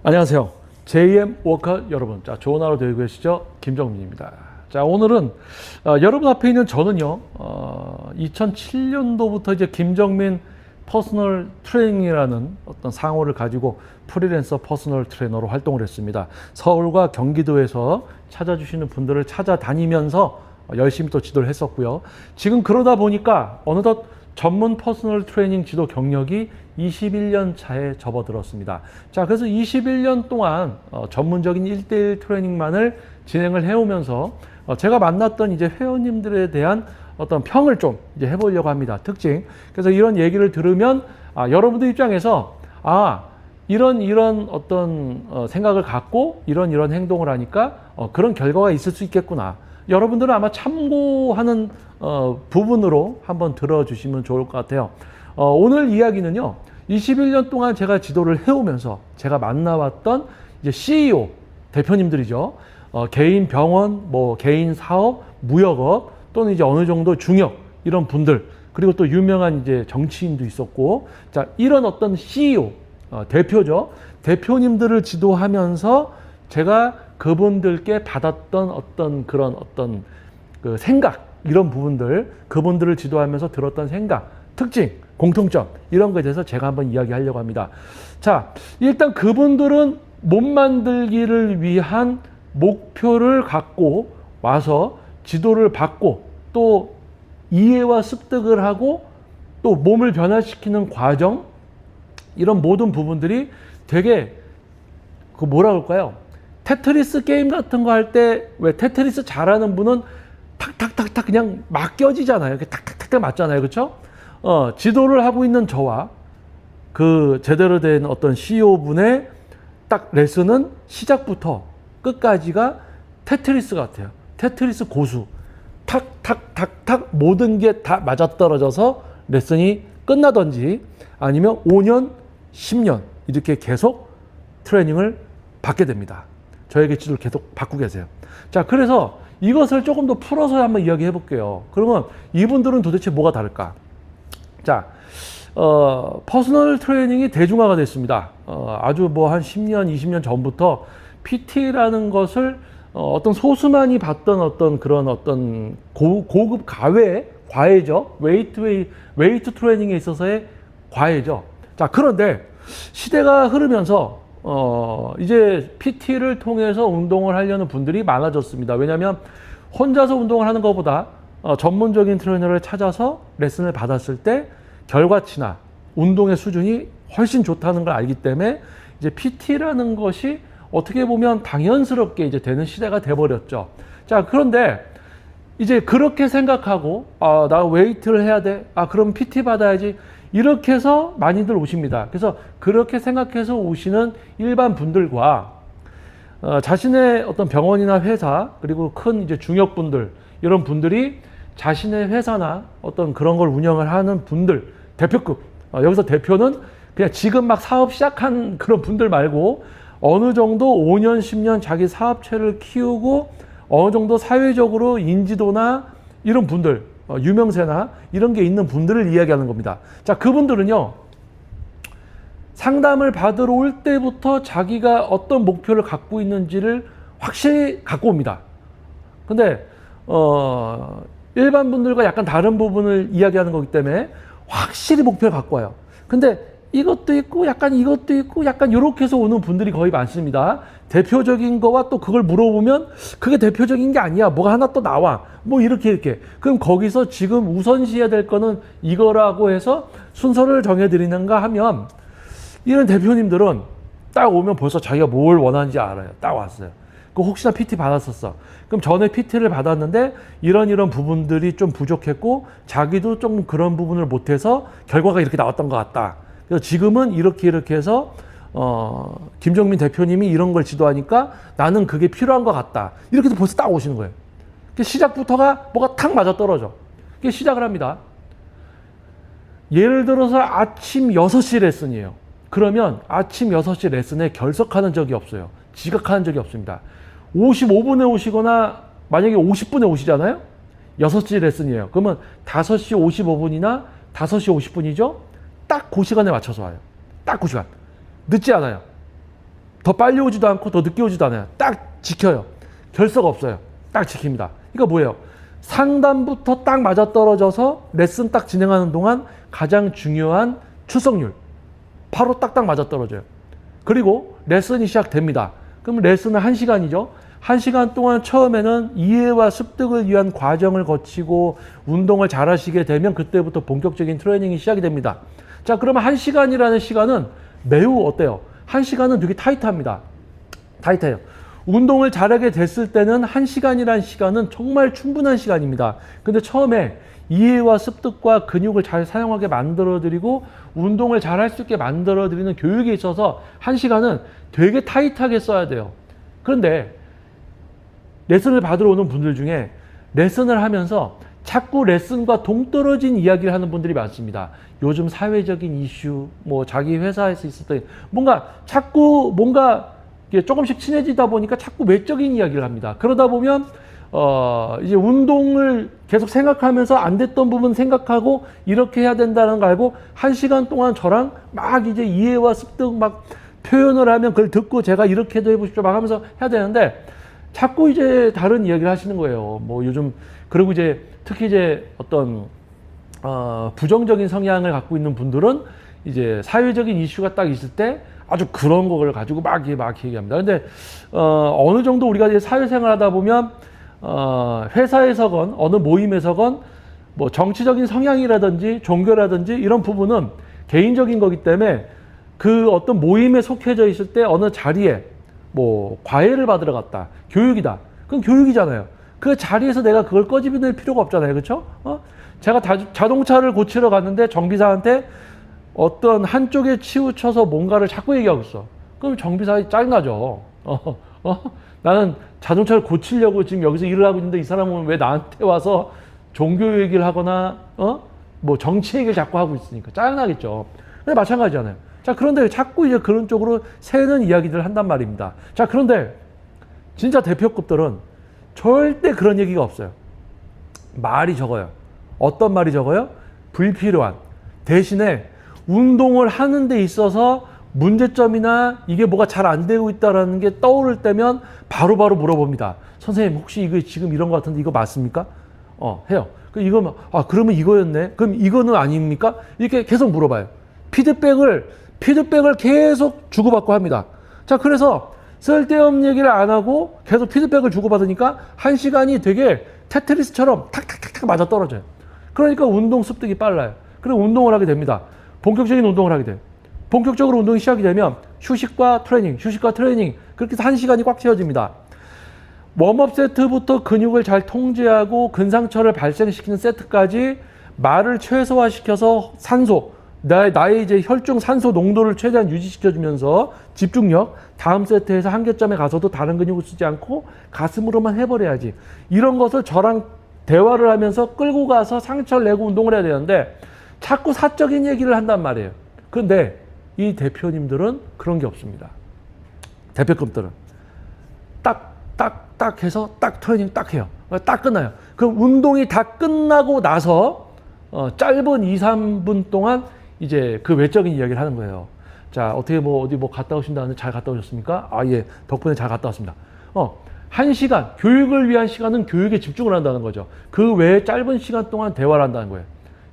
안녕하세요. JM 워커 여러분. 자, 좋은 하루 되고 계시죠? 김정민입니다. 자, 오늘은 여러분 앞에 있는 저는요, 2007년도부터 이제 김정민 퍼스널 트레이닝이라는 어떤 상호를 가지고 프리랜서 퍼스널 트레이너로 활동을 했습니다. 서울과 경기도에서 찾아주시는 분들을 찾아다니면서 열심히 또 지도를 했었고요. 지금 그러다 보니까 어느덧 전문 퍼스널 트레이닝 지도 경력이 21년 차에 접어들었습니다. 자, 그래서 21년 동안 전문적인 1대1 트레이닝만을 진행을 해오면서 제가 만났던 이제 회원님들에 대한 어떤 평을 좀 이제 해보려고 합니다. 특징. 그래서 이런 얘기를 들으면 여러분들 입장에서 이런 어떤 생각을 갖고 이런 행동을 하니까 그런 결과가 있을 수 있겠구나. 여러분들은 아마 참고하는 부분으로 한번 들어주시면 좋을 것 같아요. 오늘 이야기는요, 21년 동안 제가 지도를 해오면서 제가 만나왔던 이제 CEO 대표님들이죠. 개인 병원, 개인 사업, 무역업 또는 이제 어느 정도 중역 이런 분들, 그리고 또 유명한 이제 정치인도 있었고, 자, 이런 어떤 CEO 대표죠. 대표님들을 지도하면서 제가 그분들께 받았던 어떤 그런 어떤 그 생각, 이런 부분들, 그분들을 지도하면서 들었던 생각, 특징, 공통점, 이런 거에 대해서 제가 한번 이야기하려고 합니다. 자, 일단 그분들은 몸 만들기를 위한 목표를 갖고 와서 지도를 받고 또 이해와 습득을 하고 또 몸을 변화시키는 과정, 이런 모든 부분들이 되게 그 뭐라 그럴까요? 테트리스 게임 같은 거 할 때 왜 테트리스 잘하는 분은 탁탁탁탁 그냥 막 껴지잖아요. 탁탁탁탁 맞잖아요. 그렇죠? 지도를 하고 있는 저와 그 제대로 된 어떤 CEO 분의 딱 레슨은 시작부터 끝까지가 테트리스 같아요. 테트리스 고수. 탁탁탁탁 모든 게 다 맞아떨어져서 레슨이 끝나든지 아니면 5년, 10년 이렇게 계속 트레이닝을 받게 됩니다. 저에게 지도를 계속 받고 계세요. 자, 그래서 이것을 조금 더 풀어서 한번 이야기해 볼게요. 그러면 이분들은 도대체 뭐가 다를까? 자, 퍼스널 트레이닝이 대중화가 됐습니다. 아주 한 10년, 20년 전부터 PT라는 것을 어떤 소수만이 받던 어떤 그런 어떤 고급 과외죠. 웨이트 트레이닝에 있어서의 과외죠. 자, 그런데 시대가 흐르면서 이제 PT를 통해서 운동을 하려는 분들이 많아졌습니다. 왜냐하면 혼자서 운동을 하는 것보다 전문적인 트레이너를 찾아서 레슨을 받았을 때 결과치나 운동의 수준이 훨씬 좋다는 걸 알기 때문에 이제 PT라는 것이 어떻게 보면 당연스럽게 이제 되는 시대가 돼버렸죠. 자, 그런데 이제 그렇게 생각하고 나 웨이트를 해야 돼. 그럼 PT 받아야지. 이렇게 해서 많이들 오십니다. 그래서 그렇게 생각해서 오시는 일반 분들과 자신의 어떤 병원이나 회사, 그리고 큰 이제 중역분들, 이런 분들이 자신의 회사나 어떤 그런 걸 운영을 하는 분들, 대표급, 여기서 대표는 그냥 지금 막 사업 시작한 그런 분들 말고 어느 정도 5년, 10년 자기 사업체를 키우고 어느 정도 사회적으로 인지도나 이런 분들, 유명세나 이런 게 있는 분들을 이야기하는 겁니다. 자, 그분들은요, 상담을 받으러 올 때부터 자기가 어떤 목표를 갖고 있는지를 확실히 갖고 옵니다. 근데 일반 분들과 약간 다른 부분을 이야기하는 거기 때문에 확실히 목표를 갖고 와요. 근데 이것도 있고 약간 이것도 있고 약간 이렇게 해서 오는 분들이 거의 많습니다. 대표적인 거와 또 그걸 물어보면 그게 대표적인 게 아니야. 뭐가 하나 또 나와. 이렇게. 그럼 거기서 지금 우선시해야 될 거는 이거라고 해서 순서를 정해드리는가 하면 이런 대표님들은 딱 오면 벌써 자기가 뭘 원하는지 알아요. 딱 왔어요. 그 혹시나 PT 받았었어. 그럼 전에 PT를 받았는데 이런 부분들이 좀 부족했고 자기도 좀 그런 부분을 못해서 결과가 이렇게 나왔던 것 같다. 그래서 지금은 이렇게 해서 김정민 대표님이 이런 걸 지도하니까 나는 그게 필요한 것 같다. 이렇게 해서 벌써 딱 오시는 거예요. 시작부터가 뭐가 탁 맞아떨어져. 시작을 합니다. 예를 들어서 아침 6시 레슨이에요. 그러면 아침 6시 레슨에 결석하는 적이 없어요. 지각하는 적이 없습니다. 55분에 오시거나 만약에 50분에 오시잖아요. 6시 레슨이에요. 그러면 5시 55분이나 5시 50분이죠. 딱 그 시간에 맞춰서 와요. 딱 그 시간. 늦지 않아요. 더 빨리 오지도 않고 더 늦게 오지도 않아요. 딱 지켜요. 결석 없어요. 딱 지킵니다. 그러니까 뭐예요? 상담부터 딱 맞아떨어져서 레슨 딱 진행하는 동안 가장 중요한 출석률 바로 딱딱 맞아떨어져요. 그리고 레슨이 시작됩니다. 그럼 레슨은 1시간이죠. 1시간 동안 처음에는 이해와 습득을 위한 과정을 거치고 운동을 잘 하시게 되면 그때부터 본격적인 트레이닝이 시작이 됩니다. 자, 그러면 1시간이라는 시간은 매우 어때요? 1시간은 되게 타이트합니다. 타이트해요. 운동을 잘하게 됐을 때는 1시간이라는 시간은 정말 충분한 시간입니다. 근데 처음에 이해와 습득과 근육을 잘 사용하게 만들어드리고 운동을 잘 할 수 있게 만들어드리는 교육에 있어서 1시간은 되게 타이트하게 써야 돼요. 그런데 레슨을 받으러 오는 분들 중에 레슨을 하면서 자꾸 레슨과 동떨어진 이야기를 하는 분들이 많습니다. 요즘 사회적인 이슈, 뭐 자기 회사에서 있었던 뭔가 자꾸 뭔가 조금씩 친해지다 보니까 자꾸 외적인 이야기를 합니다. 그러다 보면 이제 운동을 계속 생각하면서 안 됐던 부분 생각하고 이렇게 해야 된다는 걸 알고 1시간 동안 저랑 막 이제 이해와 습득 막 표현을 하면 그걸 듣고 제가 이렇게도 해보십시오 막 하면서 해야 되는데 자꾸 이제 다른 이야기를 하시는 거예요. 뭐 요즘 그리고 이제 특히 이제 어떤 부정적인 성향을 갖고 있는 분들은 이제 사회적인 이슈가 딱 있을 때 아주 그런 거를 가지고 막 얘기합니다. 근데 어느 정도 우리가 이제 사회생활 하다 보면 회사에서건 어느 모임에서건 뭐 정치적인 성향이라든지 종교라든지 이런 부분은 개인적인 거기 때문에 그 어떤 모임에 속해져 있을 때 어느 자리에 뭐 과외를 받으러 갔다. 교육이다. 그건 교육이잖아요. 그 자리에서 내가 그걸 꺼집어낼 필요가 없잖아요. 그렇죠? 제가 자동차를 고치러 갔는데 정비사한테 어떤 한쪽에 치우쳐서 뭔가를 자꾸 얘기하고 있어. 그럼 정비사가 짜증나죠. 나는 자동차를 고치려고 지금 여기서 일을 하고 있는데 이 사람은 왜 나한테 와서 종교 얘기를 하거나 뭐 정치 얘기를 자꾸 하고 있으니까 짜증나겠죠. 근데 마찬가지잖아요. 자, 그런데 자꾸 이제 그런 쪽으로 새는 이야기들을 한단 말입니다. 자, 그런데 진짜 대표급들은 절대 그런 얘기가 없어요. 말이 적어요. 어떤 말이 적어요? 불필요한. 대신에 운동을 하는 데 있어서 문제점이나 이게 뭐가 잘 안 되고 있다는 게 떠오를 때면 바로바로 물어봅니다. 선생님 혹시 이거 지금 이런 거 같은데 이거 맞습니까? 해요. 이거 그러면 이거였네. 그럼 이거는 아닙니까? 이렇게 계속 물어봐요. 피드백을 계속 주고받고 합니다. 자, 그래서 쓸데없는 얘기를 안 하고 계속 피드백을 주고받으니까 1시간이 되게 테트리스처럼 탁탁탁탁 맞아 떨어져요. 그러니까 운동 습득이 빨라요. 그리고 운동을 하게 됩니다. 본격적인 운동을 하게 돼요. 본격적으로 운동이 시작이 되면 휴식과 트레이닝 그렇게 해서 1시간이 꽉 채워집니다. 웜업 세트부터 근육을 잘 통제하고 근상처를 발생시키는 세트까지 말을 최소화시켜서 산소, 나의 이제 혈중 산소 농도를 최대한 유지시켜주면서 집중력, 다음 세트에서 한계점에 가서도 다른 근육을 쓰지 않고 가슴으로만 해버려야지. 이런 것을 저랑 대화를 하면서 끌고 가서 상처를 내고 운동을 해야 되는데 자꾸 사적인 얘기를 한단 말이에요. 그런데 이 대표님들은 그런 게 없습니다. 대표급들은 딱 해서 딱 트레이닝 딱 해요. 딱 끝나요. 그럼 운동이 다 끝나고 나서 짧은 2, 3분 동안 이제 그 외적인 이야기를 하는 거예요. 자, 어떻게 어디 갔다 오신다는데 잘 갔다 오셨습니까? 예, 덕분에 잘 갔다 왔습니다. 1시간, 교육을 위한 시간은 교육에 집중을 한다는 거죠. 그 외에 짧은 시간 동안 대화를 한다는 거예요.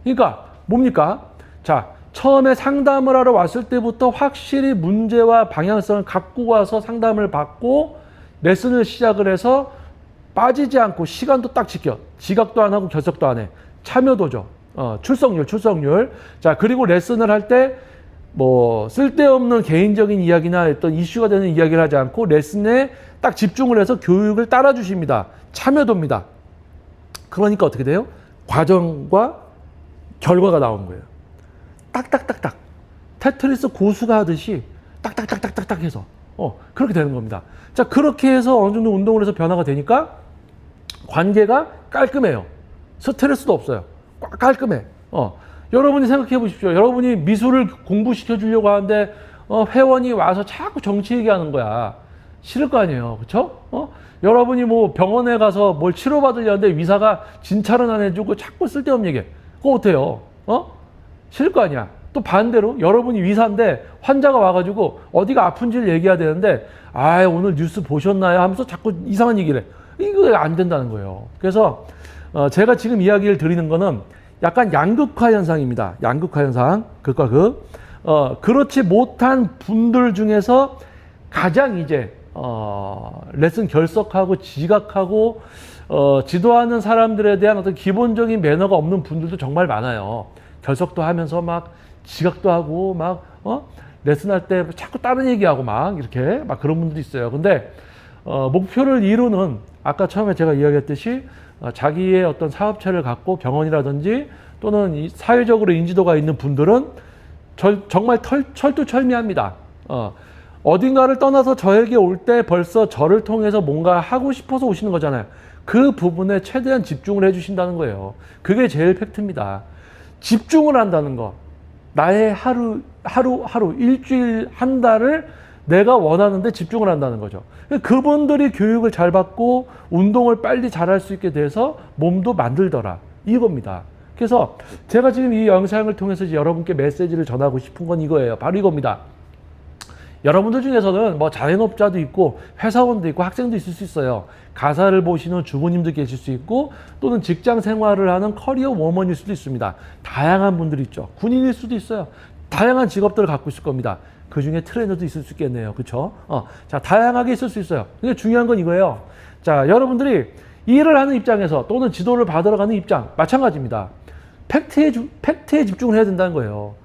그러니까 뭡니까? 자, 처음에 상담을 하러 왔을 때부터 확실히 문제와 방향성을 갖고 와서 상담을 받고 레슨을 시작을 해서 빠지지 않고 시간도 딱 지켜. 지각도 안 하고 결석도 안 해. 참여도죠. 출석률. 자, 그리고 레슨을 할 때 뭐 쓸데없는 개인적인 이야기나 어떤 이슈가 되는 이야기를 하지 않고 레슨에 딱 집중을 해서 교육을 따라주십니다. 참여도입니다. 그러니까 어떻게 돼요? 과정과 결과가 나온 거예요. 딱딱딱딱. 테트리스 고수가 하듯이 딱딱딱딱딱 해서 그렇게 되는 겁니다. 자, 그렇게 해서 어느 정도 운동을 해서 변화가 되니까 관계가 깔끔해요. 스트레스도 없어요. 깔끔해. 여러분이 생각해 보십시오. 여러분이 미술을 공부시켜 주려고 하는데 회원이 와서 자꾸 정치 얘기하는 거야. 싫을 거 아니에요. 그렇죠? 여러분이 뭐 병원에 가서 뭘 치료받으려는데 의사가 진찰은 안 해주고 자꾸 쓸데없는 얘기해. 그거 어때요? 싫을 거 아니야. 또 반대로 여러분이 의사인데 환자가 와가지고 어디가 아픈지를 얘기해야 되는데 아 오늘 뉴스 보셨나요? 하면서 자꾸 이상한 얘기를 해. 이거 안 된다는 거예요. 그래서 제가 지금 이야기를 드리는 거는 약간 양극화 현상입니다. 양극화 현상. 극과 극. 그렇지 못한 분들 중에서 가장 이제 레슨 결석하고 지각하고 지도하는 사람들에 대한 어떤 기본적인 매너가 없는 분들도 정말 많아요. 결석도 하면서 막 지각도 하고 막 레슨할 때 자꾸 다른 얘기하고 막 이렇게 막 그런 분들이 있어요. 근데 목표를 이루는 아까 처음에 제가 이야기했듯이 자기의 어떤 사업체를 갖고 병원이라든지 또는 사회적으로 인지도가 있는 분들은 정말 철두철미합니다. 어딘가를 떠나서 저에게 올 때 벌써 저를 통해서 뭔가 하고 싶어서 오시는 거잖아요. 그 부분에 최대한 집중을 해주신다는 거예요. 그게 제일 팩트입니다. 집중을 한다는 거. 나의 하루, 일주일, 한 달을 내가 원하는데 집중을 한다는 거죠. 그분들이 교육을 잘 받고 운동을 빨리 잘할 수 있게 돼서 몸도 만들더라. 이겁니다. 그래서 제가 지금 이 영상을 통해서 여러분께 메시지를 전하고 싶은 건 이거예요. 바로 이겁니다. 여러분들 중에서는 뭐 자영업자도 있고 회사원도 있고 학생도 있을 수 있어요. 가사를 보시는 주부님도 계실 수 있고 또는 직장 생활을 하는 커리어 워먼일 수도 있습니다. 다양한 분들이 있죠. 군인일 수도 있어요. 다양한 직업들을 갖고 있을 겁니다. 그 중에 트레이너도 있을 수 있겠네요. 그렇죠? 자, 다양하게 있을 수 있어요. 근데 중요한 건 이거예요. 자, 여러분들이 일을 하는 입장에서 또는 지도를 받으러 가는 입장 마찬가지입니다. 팩트에 집중을 해야 된다는 거예요.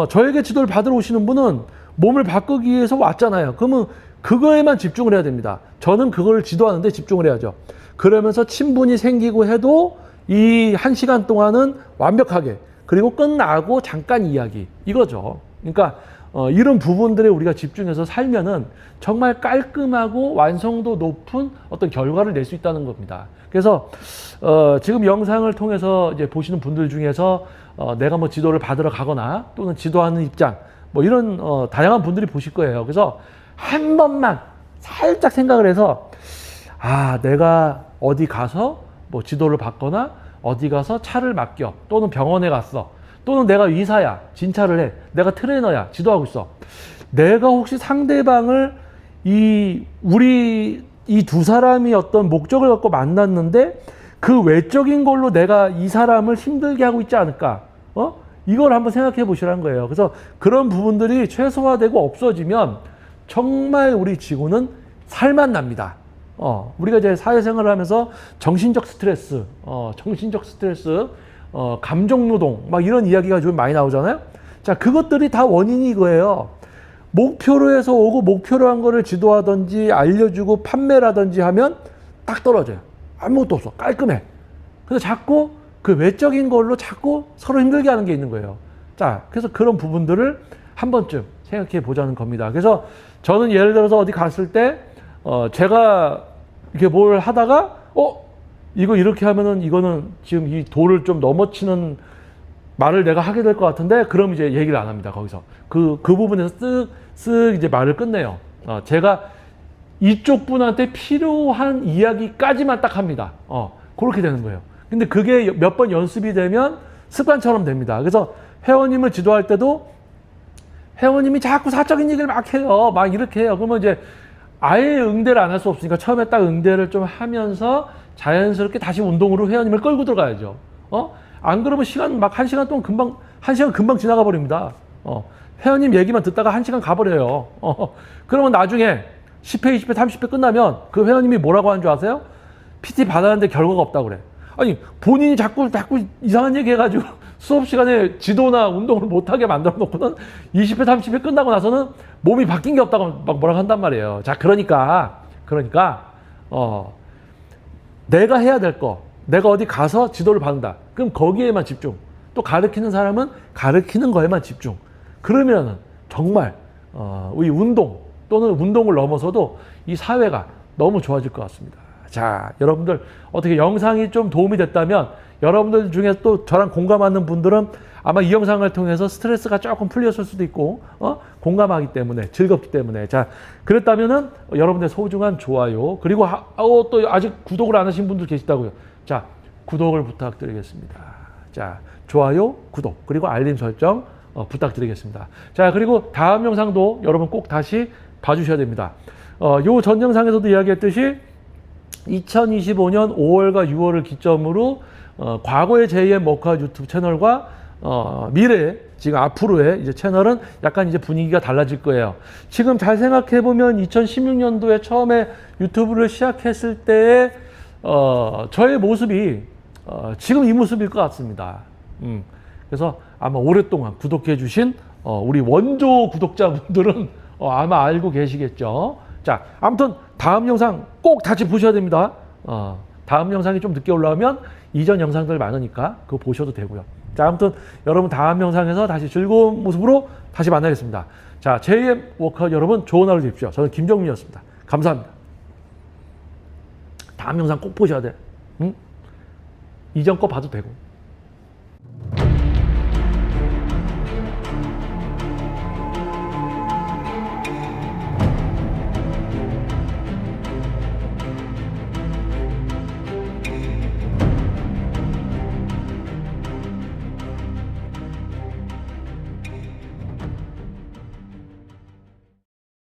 저에게 지도를 받으러 오시는 분은 몸을 바꾸기 위해서 왔잖아요. 그러면 그거에만 집중을 해야 됩니다. 저는 그걸 지도하는데 집중을 해야죠. 그러면서 친분이 생기고 해도 이 1시간 동안은 완벽하게 그리고 끝나고 잠깐 이야기 이거죠. 그러니까 이런 부분들에 우리가 집중해서 살면은 정말 깔끔하고 완성도 높은 어떤 결과를 낼 수 있다는 겁니다. 그래서 지금 영상을 통해서 이제 보시는 분들 중에서 내가 뭐 지도를 받으러 가거나 또는 지도하는 입장 뭐 이런 다양한 분들이 보실 거예요. 그래서 한 번만 살짝 생각을 해서 내가 어디 가서 뭐 지도를 받거나 어디 가서 차를 맡겨 또는 병원에 갔어 또는 내가 의사야 진찰을 해 내가 트레이너야 지도하고 있어 내가 혹시 상대방을 우리 이 두 사람이 어떤 목적을 갖고 만났는데 그 외적인 걸로 내가 이 사람을 힘들게 하고 있지 않을까 이걸 한번 생각해 보시라는 거예요. 그래서 그런 부분들이 최소화되고 없어지면 정말 우리 지구는 살만 납니다. 우리가 이제 사회생활을 하면서 정신적 스트레스, 감정노동, 막 이런 이야기가 좀 많이 나오잖아요. 자, 그것들이 다 원인이 이거예요. 목표로 해서 오고 목표로 한 거를 지도하든지 알려주고 판매라든지 하면 딱 떨어져요. 아무것도 없어. 깔끔해. 그래서 자꾸 그 외적인 걸로 자꾸 서로 힘들게 하는 게 있는 거예요. 자, 그래서 그런 부분들을 한 번쯤 생각해 보자는 겁니다. 그래서 저는 예를 들어서 어디 갔을 때, 제가 이렇게 뭘 하다가, 이거 이렇게 하면은 이거는 지금 이 도를 좀 넘어치는 말을 내가 하게 될 것 같은데, 그럼 이제 얘기를 안 합니다. 거기서. 그 부분에서 쓱 이제 말을 끝내요. 제가 이쪽 분한테 필요한 이야기까지만 딱 합니다. 그렇게 되는 거예요. 근데 그게 몇 번 연습이 되면 습관처럼 됩니다. 그래서 회원님을 지도할 때도 회원님이 자꾸 사적인 얘기를 막 해요. 막 이렇게 해요. 그러면 이제 아예 응대를 안 할 수 없으니까 처음에 딱 응대를 좀 하면서 자연스럽게 다시 운동으로 회원님을 끌고 들어가야죠. 안 그러면 시간 막 1시간 동안 한 시간 금방 지나가 버립니다. 회원님 얘기만 듣다가 1시간 가버려요. 그러면 나중에 10회, 20회, 30회 끝나면 그 회원님이 뭐라고 하는 줄 아세요? PT 받았는데 결과가 없다고 그래. 아니, 본인이 자꾸 이상한 얘기 해가지고 수업 시간에 지도나 운동을 못하게 만들어 놓고는 20회, 30회 끝나고 나서는 몸이 바뀐 게 없다고 막 뭐라고 한단 말이에요. 자, 그러니까, 내가 해야 될 거, 내가 어디 가서 지도를 받는다. 그럼 거기에만 집중. 또 가르치는 사람은 가르치는 거에만 집중. 그러면은 정말, 우리 운동 또는 운동을 넘어서도 이 사회가 너무 좋아질 것 같습니다. 자, 여러분들 어떻게 영상이 좀 도움이 됐다면 여러분들 중에 또 저랑 공감하는 분들은 아마 이 영상을 통해서 스트레스가 조금 풀렸을 수도 있고 공감하기 때문에 즐겁기 때문에 자 그랬다면은 여러분들 소중한 좋아요 그리고 또 아직 구독을 안 하신 분들 계시다고요. 자 구독을 부탁드리겠습니다. 자 좋아요 구독 그리고 알림 설정 부탁드리겠습니다. 자, 그리고 다음 영상도 여러분 꼭 다시 봐주셔야 됩니다. 요 전 영상에서도 이야기했듯이 2025년 5월과 6월을 기점으로 과거의 JM 워크아웃 유튜브 채널과 미래 지금 앞으로의 이제 채널은 약간 이제 분위기가 달라질 거예요. 지금 잘 생각해 보면 2016년도에 처음에 유튜브를 시작했을 때의 저의 모습이 지금 이 모습일 것 같습니다. 그래서 아마 오랫동안 구독해 주신 우리 원조 구독자분들은 아마 알고 계시겠죠. 자, 아무튼 다음 영상 꼭 다시 보셔야 됩니다. 다음 영상이 좀 늦게 올라오면 이전 영상들 많으니까 그거 보셔도 되고요. 자, 아무튼 여러분 다음 영상에서 다시 즐거운 모습으로 다시 만나겠습니다. 자, JM 워크아웃 여러분 좋은 하루 되십시오. 저는 김정민이었습니다. 감사합니다. 다음 영상 꼭 보셔야 돼. 이전 거 봐도 되고.